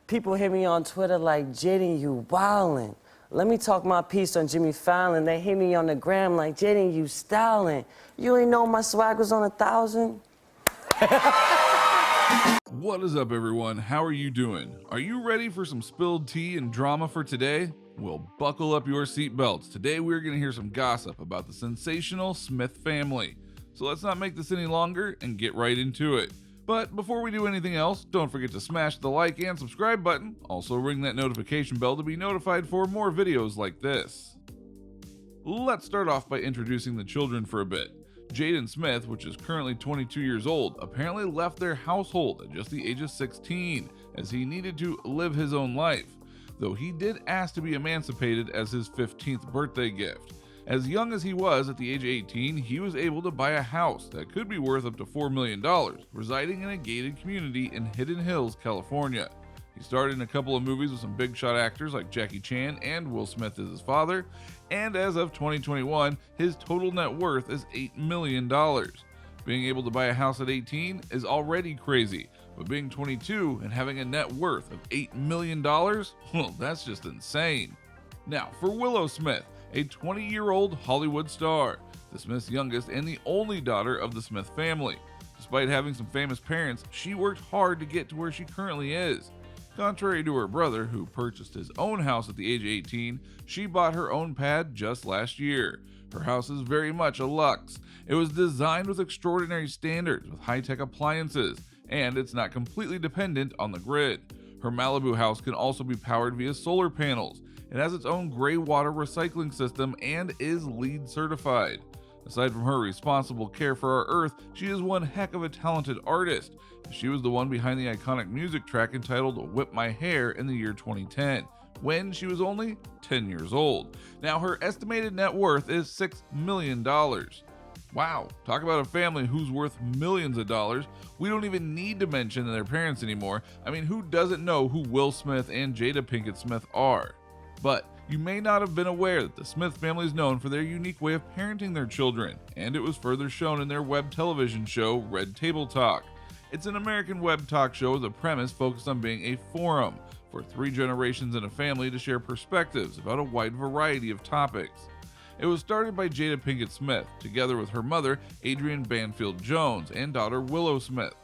People hit me on Twitter like, Jaden, you wildin'. Let me talk my piece on Jimmy Fallon. They hit me on the gram like, Jaden, you stylin'. You ain't know my swag was on 1,000? What is up, everyone? How are you doing? Are you ready for some spilled tea and drama for today? Well, buckle up your seatbelts. Today we're going to hear some gossip about the sensational Smith family. So let's not make this any longer and get right into it. But before we do anything else, don't forget to smash the like and subscribe button. Also ring that notification bell to be notified for more videos like this. Let's start off by introducing the children for a bit. Jaden Smith, which is currently 22 years old, apparently left their household at just the age of 16 as he needed to live his own life, though he did ask to be emancipated as his 15th birthday gift. As young as he was at the age of 18, he was able to buy a house that could be worth up to $4 million, residing in a gated community in Hidden Hills, California. He starred in a couple of movies with some big shot actors like Jackie Chan and Will Smith as his father, and as of 2021, his total net worth is $8 million. Being able to buy a house at 18 is already crazy, but being 22 and having a net worth of $8 million, well, that's just insane. Now, for Willow Smith, a 20-year-old Hollywood star, the Smith's youngest and the only daughter of the Smith family. Despite having some famous parents, she worked hard to get to where she currently is. Contrary to her brother, who purchased his own house at the age of 18, she bought her own pad just last year. Her house is very much a luxe. It was designed with extraordinary standards, with high-tech appliances, and it's not completely dependent on the grid. Her Malibu house can also be powered via solar panels. It has its own gray water recycling system and is LEED certified. Aside from her responsible care for our Earth, she is one heck of a talented artist. She was the one behind the iconic music track entitled Whip My Hair in the year 2010, when she was only 10 years old. Now, her estimated net worth is $6 million. Wow, talk about a family who's worth millions of dollars. We don't even need to mention their parents anymore. I mean, who doesn't know who Will Smith and Jada Pinkett Smith are? But you may not have been aware that the Smith family is known for their unique way of parenting their children, and it was further shown in their web television show, Red Table Talk. It's an American web talk show with a premise focused on being a forum for 3 generations in a family to share perspectives about a wide variety of topics. It was started by Jada Pinkett Smith, together with her mother, Adrienne Banfield-Norris, and daughter, Willow Smith.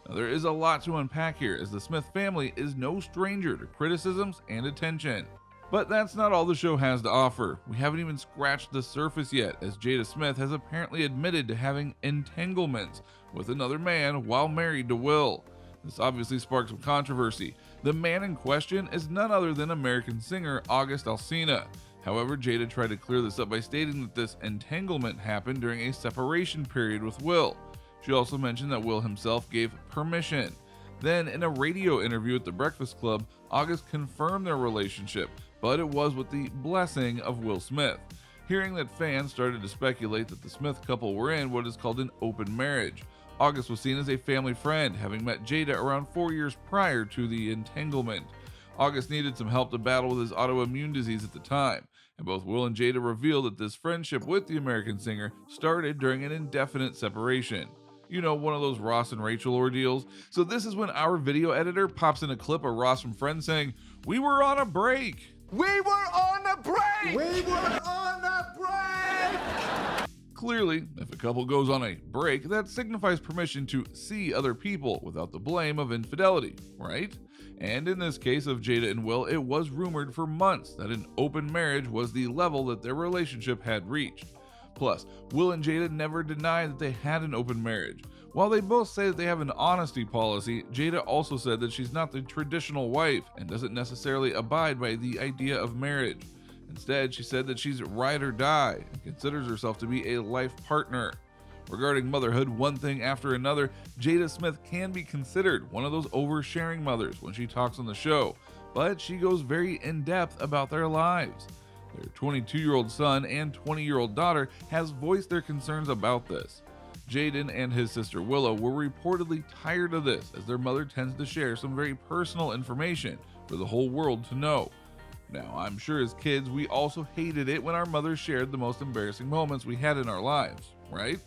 Now, there is a lot to unpack here, as the Smith family is no stranger to criticisms and attention. But that's not all the show has to offer. We haven't even scratched the surface yet, as Jada Smith has apparently admitted to having entanglements with another man while married to Will. This obviously sparked some controversy. The man in question is none other than American singer August Alsina. However, Jada tried to clear this up by stating that this entanglement happened during a separation period with Will. She also mentioned that Will himself gave permission. Then, in a radio interview at The Breakfast Club, August confirmed their relationship, but it was with the blessing of Will Smith. Hearing that, fans started to speculate that the Smith couple were in what is called an open marriage. August was seen as a family friend, having met Jada around 4 years prior to the entanglement. August needed some help to battle with his autoimmune disease at the time, and both Will and Jada revealed that this friendship with the American singer started during an indefinite separation. You know, one of those Ross and Rachel ordeals. So this is when our video editor pops in a clip of Ross from Friends saying, "We were on a break." We were on a break! We were on a break! Clearly, if a couple goes on a break, that signifies permission to see other people without the blame of infidelity, right? And in this case of Jada and Will, it was rumored for months that an open marriage was the level that their relationship had reached. Plus, Will and Jada never denied that they had an open marriage. While they both say that they have an honesty policy, Jada also said that she's not the traditional wife and doesn't necessarily abide by the idea of marriage. Instead, she said that she's ride or die and considers herself to be a life partner. Regarding motherhood, one thing after another, Jada Smith can be considered one of those oversharing mothers when she talks on the show, but she goes very in-depth about their lives. Their 22-year-old son and 20-year-old daughter has voiced their concerns about this. Jaden and his sister Willow were reportedly tired of this, as their mother tends to share some very personal information for the whole world to know. Now, I'm sure as kids we also hated it when our mothers shared the most embarrassing moments we had in our lives, right?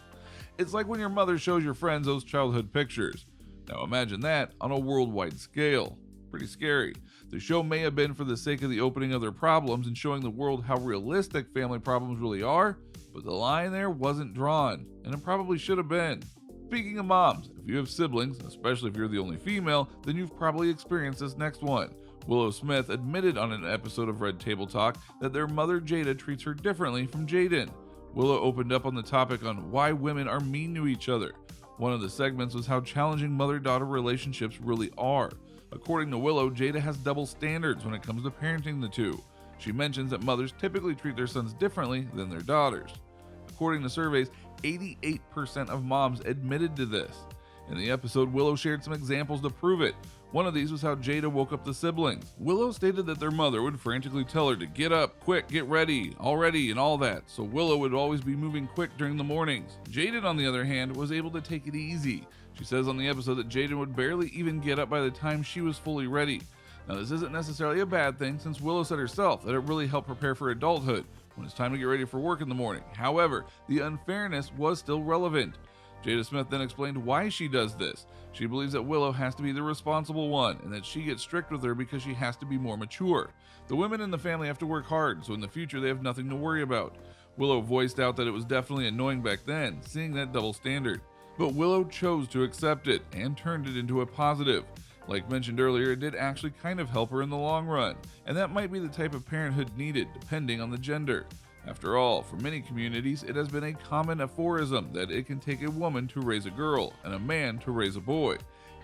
It's like when your mother shows your friends those childhood pictures. Now imagine that on a worldwide scale. Pretty scary. The show may have been for the sake of the opening of their problems and showing the world how realistic family problems really are, but the line there wasn't drawn, and it probably should have been. Speaking of moms, if you have siblings, especially if you're the only female, then you've probably experienced this next one. Willow Smith admitted on an episode of Red Table Talk that their mother Jada treats her differently from Jaden. Willow opened up on the topic on why women are mean to each other. One of the segments was how challenging mother-daughter relationships really are. According to Willow, Jada has double standards when it comes to parenting the two. She mentions that mothers typically treat their sons differently than their daughters. According to surveys, 88% of moms admitted to this. In the episode, Willow shared some examples to prove it. One of these was how Jada woke up the siblings. Willow stated that their mother would frantically tell her to get up, quick, get ready, already, and all that, so Willow would always be moving quick during the mornings. Jaden, on the other hand, was able to take it easy. She says on the episode that Jaden would barely even get up by the time she was fully ready. Now, this isn't necessarily a bad thing, since Willow said herself that it really helped prepare for adulthood when it's time to get ready for work in the morning. However, the unfairness was still relevant. Jada Smith then explained why she does this. She believes that Willow has to be the responsible one and that she gets strict with her because she has to be more mature. The women in the family have to work hard, so in the future they have nothing to worry about. Willow voiced out that it was definitely annoying back then, seeing that double standard. But Willow chose to accept it and turned it into a positive. Like mentioned earlier, it did actually kind of help her in the long run, and that might be the type of parenthood needed depending on the gender. After all, for many communities, it has been a common aphorism that it can take a woman to raise a girl and a man to raise a boy.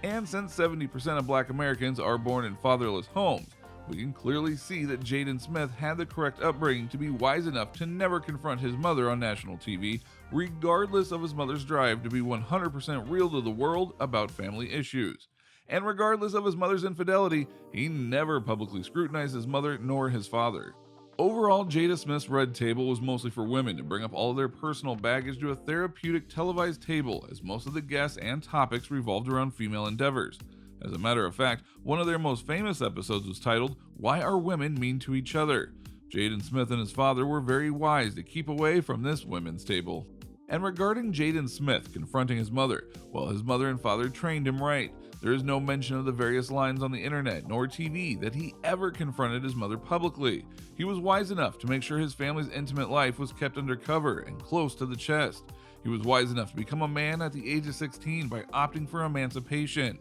And since 70% of Black Americans are born in fatherless homes, we can clearly see that Jaden Smith had the correct upbringing to be wise enough to never confront his mother on national TV, regardless of his mother's drive to be 100% real to the world about family issues. And regardless of his mother's infidelity, he never publicly scrutinized his mother nor his father. Overall, Jada Smith's Red Table was mostly for women to bring up all of their personal baggage to a therapeutic televised table, as most of the guests and topics revolved around female endeavors. As a matter of fact, one of their most famous episodes was titled, "Why Are Women Mean to Each Other?" Jaden Smith and his father were very wise to keep away from this women's table. And regarding Jaden Smith confronting his mother, well, his mother and father trained him right. There is no mention of the various lines on the internet nor TV that he ever confronted his mother publicly. He was wise enough to make sure his family's intimate life was kept under cover and close to the chest. He was wise enough to become a man at the age of 16 by opting for emancipation.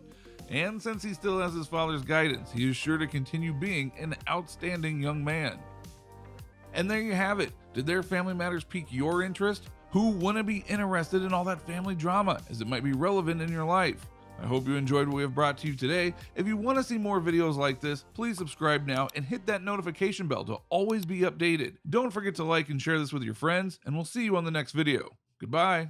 And since he still has his father's guidance, he is sure to continue being an outstanding young man. And there you have it. Did their family matters pique your interest? Who wouldn't be interested in all that family drama, as it might be relevant in your life? I hope you enjoyed what we have brought to you today. If you want to see more videos like this, please subscribe now and hit that notification bell to always be updated. Don't forget to like and share this with your friends, and we'll see you on the next video. Goodbye.